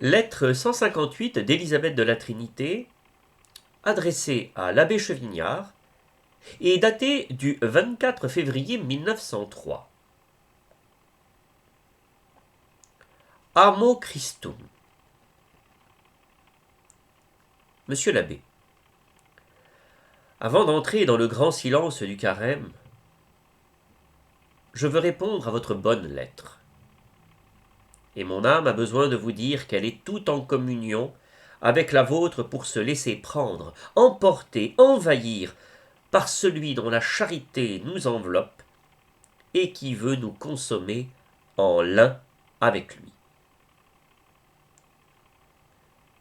Lettre 158 d'Élisabeth de la Trinité, adressée à l'abbé Chevignard, et datée du 24 février 1903. Amo Christum. Monsieur l'abbé, avant d'entrer dans le grand silence du carême, je veux répondre à votre bonne lettre. Et mon âme a besoin de vous dire qu'elle est tout en communion avec la vôtre pour se laisser prendre, emporter, envahir par celui dont la charité nous enveloppe et qui veut nous consommer en l'un avec lui.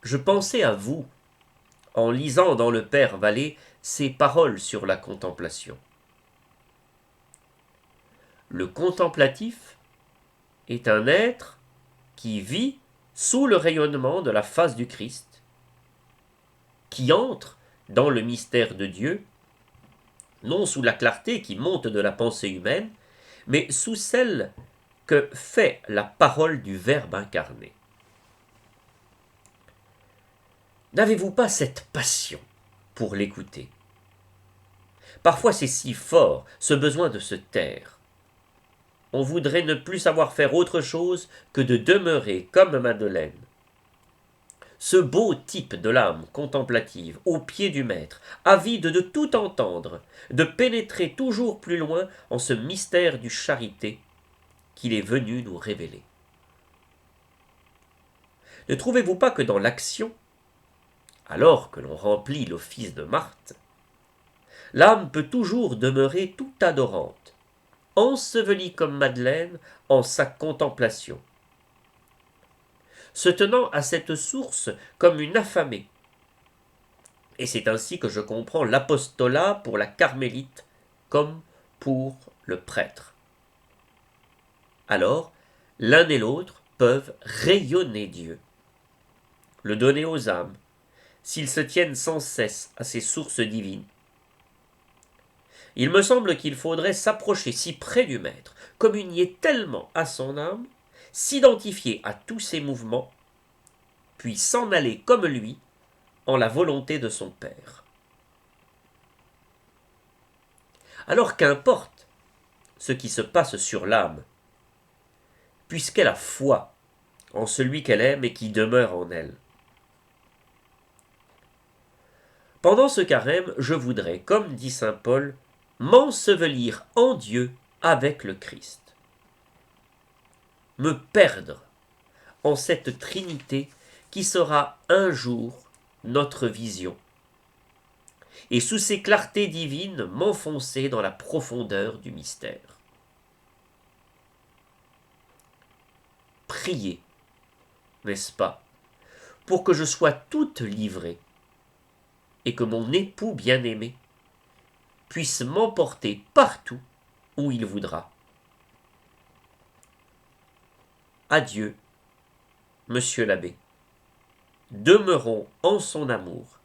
Je pensais à vous en lisant dans le Père Vallée ces paroles sur la contemplation. Le contemplatif est un être qui vit sous le rayonnement de la face du Christ, qui entre dans le mystère de Dieu, non sous la clarté qui monte de la pensée humaine, mais sous celle que fait la parole du Verbe incarné. N'avez-vous pas cette passion pour l'écouter? Parfois c'est si fort, ce besoin de se taire. On voudrait ne plus savoir faire autre chose que de demeurer comme Madeleine. Ce beau type de l'âme contemplative, au pied du Maître, avide de tout entendre, de pénétrer toujours plus loin en ce mystère du charité qu'il est venu nous révéler. Ne trouvez-vous pas que dans l'action, alors que l'on remplit l'office de Marthe, l'âme peut toujours demeurer tout adorante, ensevelie comme Madeleine en sa contemplation, se tenant à cette source comme une affamée. Et c'est ainsi que je comprends l'apostolat pour la carmélite comme pour le prêtre. Alors, l'un et l'autre peuvent rayonner Dieu, le donner aux âmes, s'ils se tiennent sans cesse à ces sources divines. Il me semble qu'il faudrait s'approcher si près du Maître, communier tellement à son âme, s'identifier à tous ses mouvements, puis s'en aller comme lui en la volonté de son Père. Alors qu'importe ce qui se passe sur l'âme, puisqu'elle a foi en celui qu'elle aime et qui demeure en elle. Pendant ce carême, je voudrais, comme dit saint Paul, m'ensevelir en Dieu avec le Christ. Me perdre en cette Trinité qui sera un jour notre vision. Et sous ces clartés divines, m'enfoncer dans la profondeur du mystère. Priez, n'est-ce pas, pour que je sois toute livrée et que mon époux bien-aimé puisse m'emporter partout où il voudra. Adieu, monsieur l'abbé. Demeurons en son amour.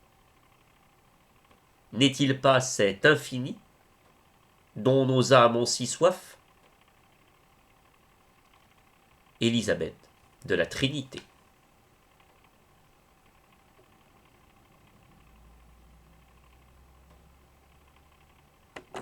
N'est-il pas cet infini dont nos âmes ont si soif? Élisabeth de la Trinité.